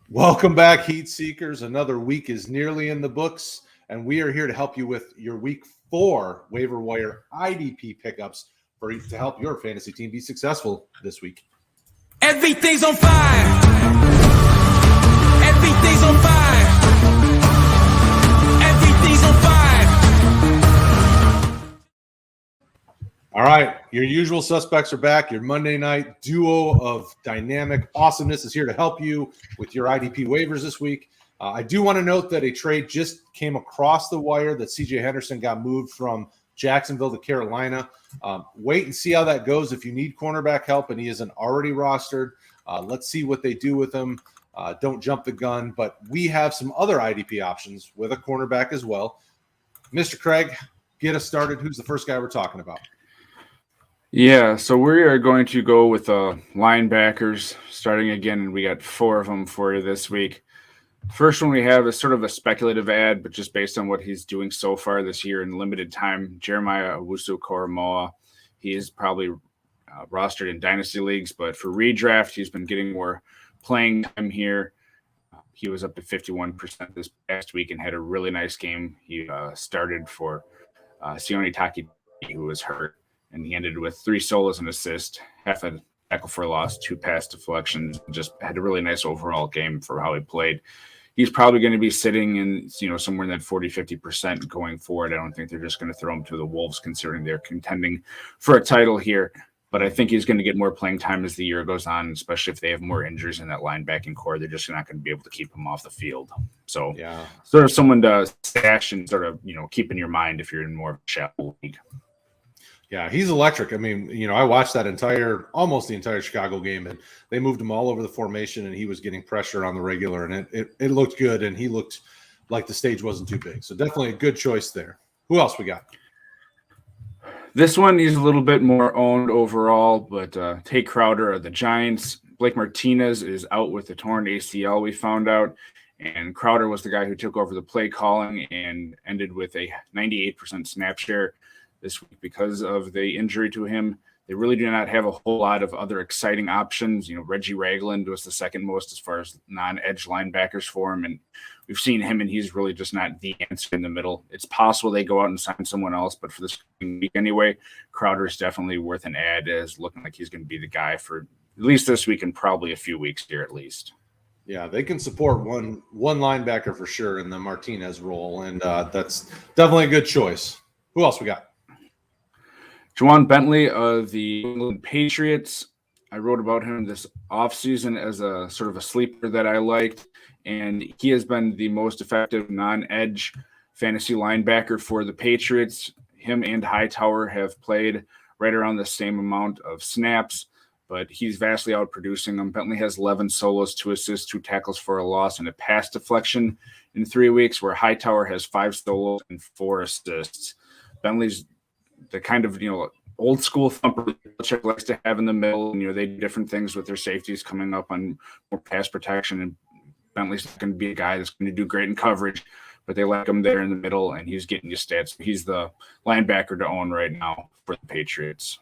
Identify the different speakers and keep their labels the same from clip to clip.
Speaker 1: Welcome back, Heat Seekers. Another week is nearly in the books, and we are here to help you with your Week 4 waiver wire IDP pickups to help your fantasy team be successful this week.
Speaker 2: Everything's on fire. Everything's on fire. Everything's on fire.
Speaker 1: All right, your usual suspects are back. Your Monday night duo of dynamic awesomeness is here to help you with your IDP waivers this week. I do want to note that a trade just came across the wire that C.J. Hendrickson got moved from Jacksonville to Carolina. Wait and see how that goes. If you need cornerback help and he isn't already rostered, let's see what they do with him. Don't jump the gun, but we have some other IDP options with a cornerback as well. Mr. Kraig, get us started. Who's the first guy we're talking about?
Speaker 3: Yeah, so we are going to go with linebackers starting again, and we got 4 of them for you this week. First one we have is sort of a speculative ad, but just based on what he's doing so far this year in limited time. Jeremiah Owusu-Koramoah, he is probably rostered in dynasty leagues, but for redraft, he's been getting more playing time here. He was up to 51% this past week and had a really nice game. He started for Sione Taki, who was hurt. And he ended with 3 solos and assist, half a tackle for a loss, 2 pass deflections, just had a really nice overall game for how he played. He's probably going to be sitting in, somewhere in that 40-50% going forward. I don't think they're just going to throw him to the Wolves considering they're contending for a title here. But I think he's going to get more playing time as the year goes on, especially if they have more injuries in that linebacking core. They're just not going to be able to keep him off the field. So sort of someone to stash and sort of, keep in your mind if you're in more of a shallow league.
Speaker 1: Yeah, he's electric. I mean, I watched that almost the entire Chicago game, and they moved him all over the formation, and he was getting pressure on the regular, and it looked good, and he looked like the stage wasn't too big. So definitely a good choice there. Who else we got?
Speaker 3: This one, he's a little bit more owned overall, but Tate Crowder of the Giants. Blake Martinez is out with a torn ACL, we found out, and Crowder was the guy who took over the play calling and ended with a 98% snap share this week because of the injury to him. They really do not have a whole lot of other exciting options. Reggie Ragland was the second most as far as non-edge linebackers for him, and we've seen him, and he's really just not the answer in the middle. It's possible they go out and sign someone else, but for this week anyway, Crowder is definitely worth an ad as looking like he's going to be the guy for at least this week and probably a few weeks here at least.
Speaker 1: Yeah, they can support one linebacker for sure in the Martinez role, and that's definitely a good choice. Who else we got?
Speaker 3: Juwan Bentley of the England Patriots. I wrote about him this offseason as a sort of a sleeper that I liked, and he has been the most effective non-edge fantasy linebacker for the Patriots. Him and Hightower have played right around the same amount of snaps, but he's vastly outproducing them. Bentley has 11 solos, 2 assists, 2 tackles for a loss, and a pass deflection in 3 weeks, where Hightower has 5 solos and 4 assists. Bentley's the kind of, old school thumper Belichick likes to have in the middle. And, they do different things with their safeties coming up on more pass protection. And Bentley's not going to be a guy that's going to do great in coverage, but they like him there in the middle, and he's getting you stats. He's the linebacker to own right now for the Patriots.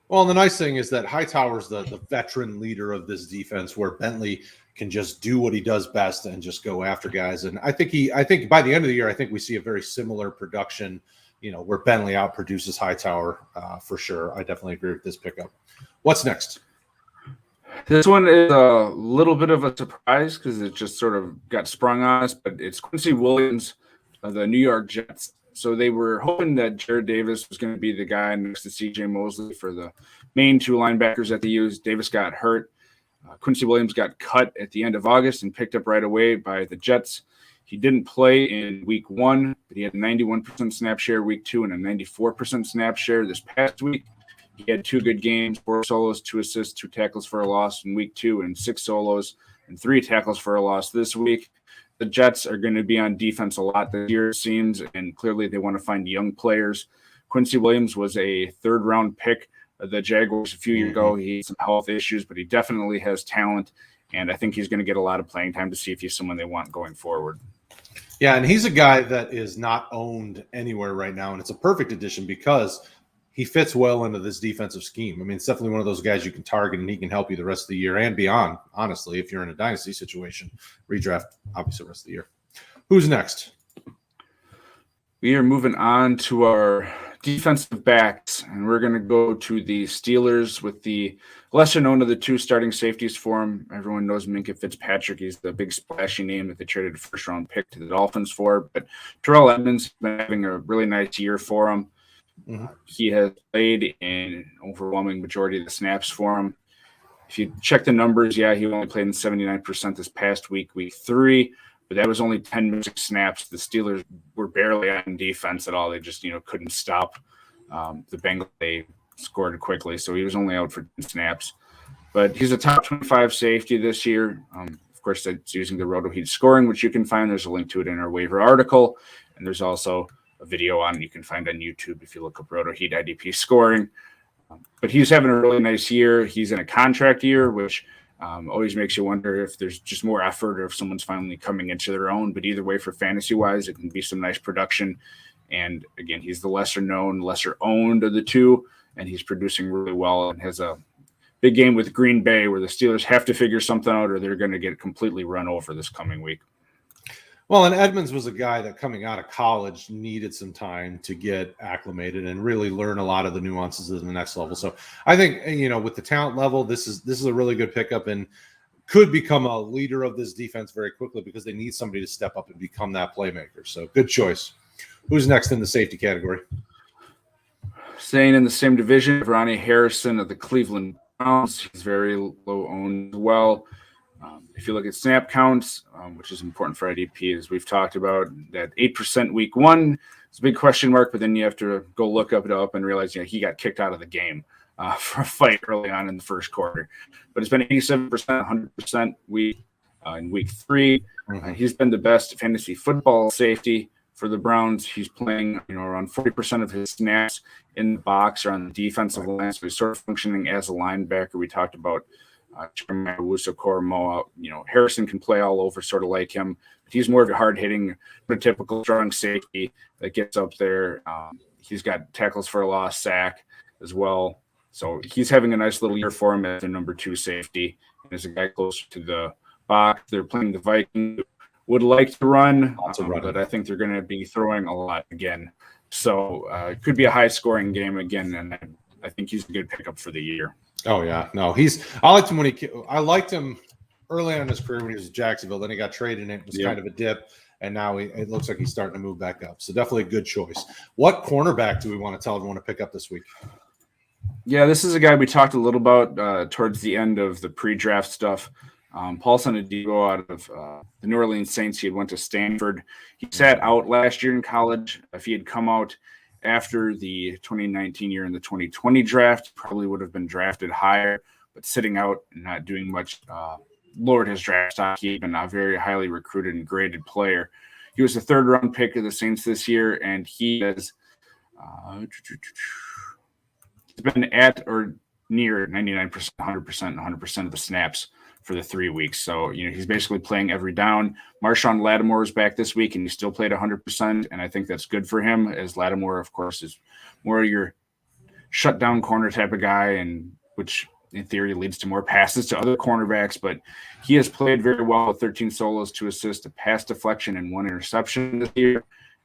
Speaker 1: Well, the nice thing is that Hightower's the veteran leader of this defense, where Bentley can just do what he does best and just go after guys. And I think by the end of the year, I think we see a very similar production, where Bentley outproduces Hightower for sure. I definitely agree with this pickup. What's next?
Speaker 3: This one is a little bit of a surprise because it just sort of got sprung on us, but it's Quincy Williams of the New York Jets. So they were hoping that Jared Davis was going to be the guy next to C.J. Mosley for the main 2 linebackers that they used. Davis got hurt. Quincy Williams got cut at the end of August and picked up right away by the Jets. He didn't play in week 1, but he had a 91% snap share week 2 and a 94% snap share this past week. He had 2 good games, 4 solos, 2 assists, 2 tackles for a loss in week 2, and 6 solos and 3 tackles for a loss this week. The Jets are going to be on defense a lot this year, it seems, and clearly they want to find young players. Quincy Williams was a 3rd-round pick of the Jaguars a few years ago. He had some health issues, but he definitely has talent, and I think he's going to get a lot of playing time to see if he's someone they want going forward.
Speaker 1: Yeah, and he's a guy that is not owned anywhere right now, and it's a perfect addition because he fits well into this defensive scheme. I mean, it's definitely one of those guys you can target, and he can help you the rest of the year and beyond, honestly, if you're in a dynasty situation. Redraft, obviously, the rest of the year. Who's next?
Speaker 3: We are moving on to our defensive backs, and we're going to go to the Steelers with the lesser known of the two starting safeties for them. Everyone knows Minkah Fitzpatrick. He's the big splashy name that they traded a first-round pick to the Dolphins for. But Terrell Edmunds has been having a really nice year for him. Mm-hmm. He has played in an overwhelming majority of the snaps for him. If you check the numbers, he only played in 79% this past week 3. But that was only 10 missing snaps. The Steelers were barely on defense at all. They just, couldn't stop the Bengals. They scored quickly, so he was only out for 10 snaps. But he's a top 25 safety this year. Of course, that's using the RotoHeat scoring, which you can find. There's a link to it in our waiver article. And there's also a video on it you can find on YouTube if you look up RotoHeat IDP scoring. But he's having a really nice year. He's in a contract year, which always makes you wonder if there's just more effort or if someone's finally coming into their own. But either way, for fantasy-wise, it can be some nice production. And, again, he's the lesser-known, lesser-owned of the two, and he's producing really well and has a big game with Green Bay where the Steelers have to figure something out or they're going to get completely run over this coming week.
Speaker 1: Well, and Edmunds was a guy that coming out of college needed some time to get acclimated and really learn a lot of the nuances of the next level. So I think, with the talent level, this is a really good pickup and could become a leader of this defense very quickly because they need somebody to step up and become that playmaker. So good choice. Who's next in the safety category?
Speaker 3: Staying in the same division, Ronnie Harrison of the Cleveland Browns. He's very low owned as well. If you look at snap counts, which is important for IDP, as we've talked about, that 8% week 1 is a big question mark, but then you have to go look it up and realize he got kicked out of the game for a fight early on in the first quarter. But it's been 87%, 100% in week 3. Mm-hmm. He's been the best fantasy football safety for the Browns. He's playing around 40% of his snaps in the box or on the defensive line, so he's sort of functioning as a linebacker. We talked about Owusu-Koramoah. Harrison can play all over, sort of like him. But he's more of a hard-hitting, prototypical strong safety that gets up there. He's got tackles for a loss, sack as well. So he's having a nice little year for him as a number 2 safety. And as a guy closer to the box, they're playing the Vikings. Would like to run, but I think they're going to be throwing a lot again. So it could be a high-scoring game again, and I think he's a good pickup for the year.
Speaker 1: Oh yeah, no, I liked him I liked him early on in his career when he was at Jacksonville. Then he got traded, and it was kind of a dip, and now it looks like he's starting to move back up. So definitely a good choice. What cornerback do we want to tell everyone to pick up this week?
Speaker 3: Yeah, this is a guy we talked a little about towards the end of the pre-draft stuff. Paulson Adebo out of the New Orleans Saints. He had went to Stanford. He sat out last year in college. If he had come out after the 2019 year in the 2020 draft, probably would have been drafted higher, but sitting out and not doing much lowered his draft stock. He's been a very highly recruited and graded player. He was the 3rd round pick of the Saints this year, and he has been at or near 99%, 100%, and 100% of the snaps for the 3 weeks. So, he's basically playing every down. Marshawn Lattimore is back this week, and he still played 100%, and I think that's good for him, as Lattimore, of course, is more your shutdown corner type of guy, and which in theory leads to more passes to other cornerbacks. But he has played very well with 13 solos, 2 assists, a pass deflection, and 1 interception this year.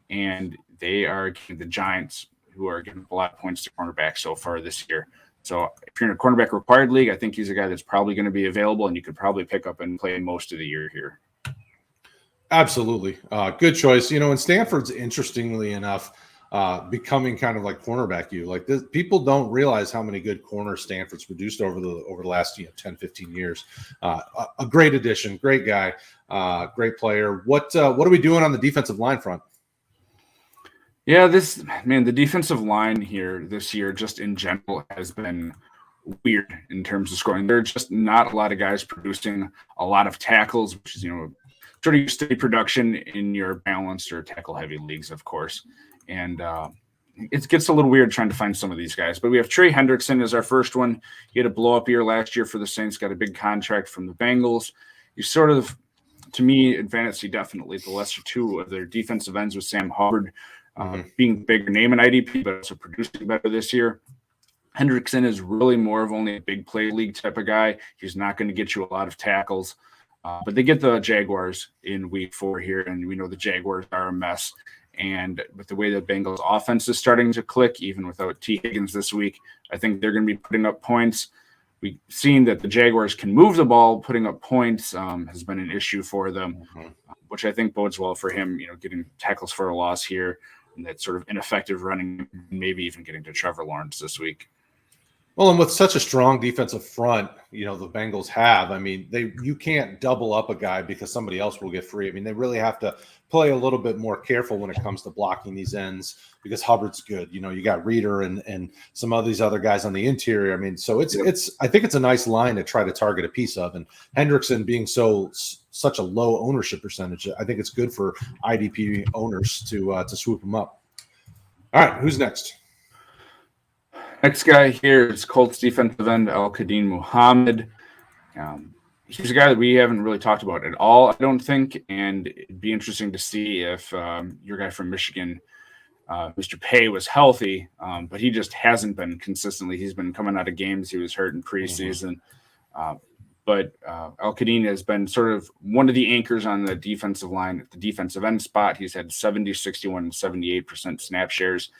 Speaker 3: And they are the Giants, who are giving a lot of points to cornerbacks so far this year. So if you're in a cornerback required league, I think he's a guy that's probably going to be available, and you could probably pick up and play most of the year here.
Speaker 1: Absolutely. Good choice. And Stanford's, interestingly enough, becoming kind of like cornerback you. Like this, people don't realize how many good corners Stanford's produced over the last 10, 15 years. A great addition, great guy, great player. What are we doing on the defensive line front?
Speaker 3: Yeah, the defensive line here this year, just in general, has been weird in terms of scoring. There are just not a lot of guys producing a lot of tackles, which is, sort of your steady production in your balanced or tackle-heavy leagues, of course. And it gets a little weird trying to find some of these guys. But we have Trey Hendrickson as our first one. He had a blow-up year last year for the Saints, got a big contract from the Bengals. He's sort of, to me, in fantasy, definitely the lesser 2 of their defensive ends with Sam Hubbard. being bigger name in IDP, but also producing better this year. Hendrickson is really more of only a big play league type of guy. He's not going to get you a lot of tackles. But they get the Jaguars in week 4 here, and we know the Jaguars are a mess. And with the way the Bengals offense is starting to click, even without T. Higgins this week, I think they're going to be putting up points. We've seen that the Jaguars can move the ball. Putting up points has been an issue for them, which I think bodes well for him, getting tackles for a loss here and that sort of ineffective running, maybe even getting to Trevor Lawrence this week.
Speaker 1: Well, and with such a strong defensive front, the Bengals have, you can't double up a guy because somebody else will get free. They really have to play a little bit more careful when it comes to blocking these ends because Hubbard's good. You got Reeder and some of these other guys on the interior. So I think it's a nice line to try to target a piece of. And Hendrickson being such a low ownership percentage, I think it's good for IDP owners to swoop him up. All right, who's next?
Speaker 3: Next guy here is Colts defensive end Al-Quadin Muhammad. He's a guy that we haven't really talked about at all, I don't think, and it'd be interesting to see if your guy from Michigan, Mr. Pay, was healthy, but he just hasn't been consistently. He's been coming out of games. He was hurt in preseason. But Al-Quadin has been sort of one of the anchors on the defensive line at the defensive end spot. He's had 70, 61, and 78% snap shares.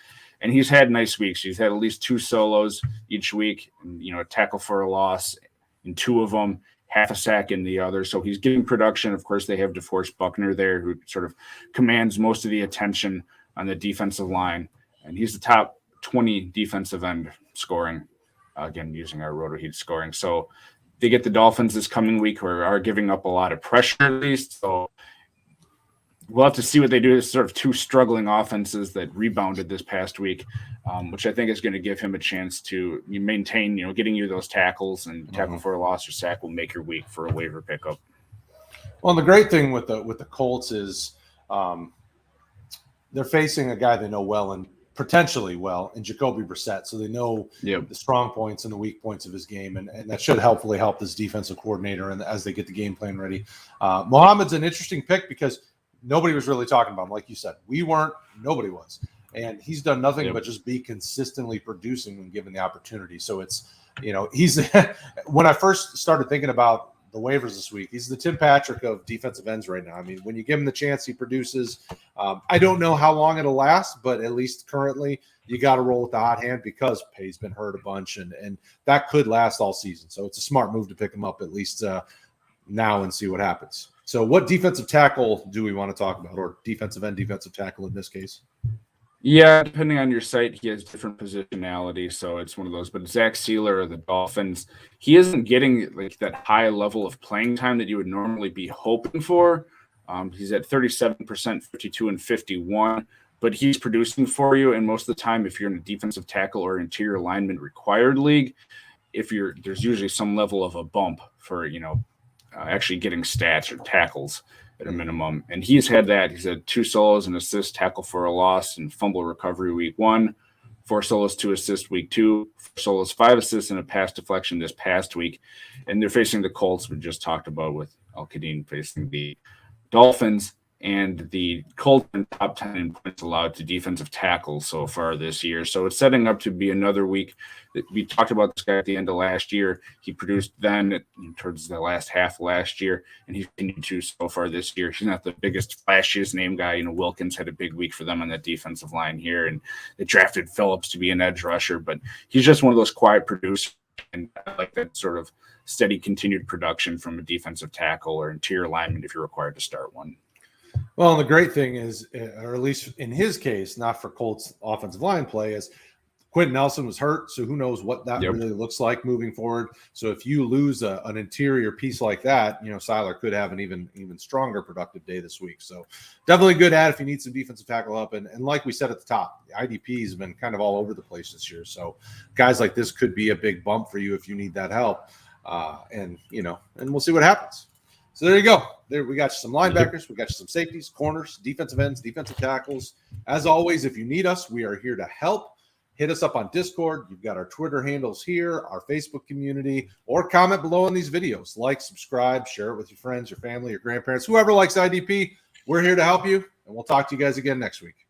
Speaker 3: And he's had nice weeks. He's had at least 2 solos each week, and, a tackle for a loss in 2 of them, half a sack in the other. So he's getting production. Of course, they have DeForest Buckner there, who sort of commands most of the attention on the defensive line. And he's the top 20 defensive end scoring, again, using our RotoHeat scoring. So they get the Dolphins this coming week, who are giving up a lot of pressure at least. So we'll have to see what they do. It's sort of 2 struggling offenses that rebounded this past week, which I think is going to give him a chance to maintain, getting you those tackles, and tackle for a loss or sack will make your week for a waiver pickup.
Speaker 1: Well, the great thing with the Colts is they're facing a guy they know well and potentially well in Jacoby Brissett. So they know the strong points and the weak points of his game, and that should hopefully help this defensive coordinator and as they get the game plan ready. Muhammad's an interesting pick because nobody was really talking about him. Like you said, we weren't, nobody was. And he's done nothing but just be consistently producing when given the opportunity. So it's, he's when I first started thinking about the waivers this week, he's the Tim Patrick of defensive ends right now. When you give him the chance, he produces. I don't know how long it'll last, but at least currently you got to roll with the hot hand because Pay's been hurt a bunch, and that could last all season. So it's a smart move to pick him up at least now and see what happens. So what defensive tackle do we want to talk about, or defensive end, defensive tackle in this case?
Speaker 3: Yeah, depending on your site, he has different positionality, so it's one of those. But Zach Sealer of the Dolphins, he isn't getting that high level of playing time that you would normally be hoping for. He's at 37%, 52, and 51, but he's producing for you. And most of the time, if you're in a defensive tackle or interior lineman required league, there's usually some level of a bump for actually getting stats or tackles at a minimum. And he's had that. He's had 2 solos, an assist, tackle for a loss, and fumble recovery week 1, 4 solos, 2 assists week 2, 4 solos, 5 assists, and a pass deflection this past week. And they're facing the Colts we just talked about, with Al-Quadin facing the Dolphins. And the Colts are top 10 in points allowed to defensive tackles so far this year. So it's setting up to be another week. We talked about this guy at the end of last year. He produced then towards the last half of last year, and he's continued to so far this year. He's not the biggest, flashiest name guy. Wilkins had a big week for them on that defensive line here, and they drafted Phillips to be an edge rusher. But he's just one of those quiet producers, and I like that sort of steady, continued production from a defensive tackle or interior lineman if you're required to start one.
Speaker 1: Well, the great thing is, or at least in his case, not for Colts offensive line play, is Quentin Nelson was hurt, so who knows what that really looks like moving forward. So if you lose an interior piece like that, Seiler could have an even stronger productive day this week. So definitely a good ad if you need some defensive tackle up. And like we said at the top, the IDP has been kind of all over the place this year. So guys like this could be a big bump for you if you need that help. And we'll see what happens. So there you go. There we got you some linebackers, we got you some safeties, corners, defensive ends, defensive tackles. As always, if you need us, we are here to help. Hit us up on Discord. You've got our Twitter handles here, our Facebook community, or comment below on these videos. Like, subscribe, share it with your friends, your family, your grandparents, whoever likes IDP. We're here to help you, and we'll talk to you guys again next week.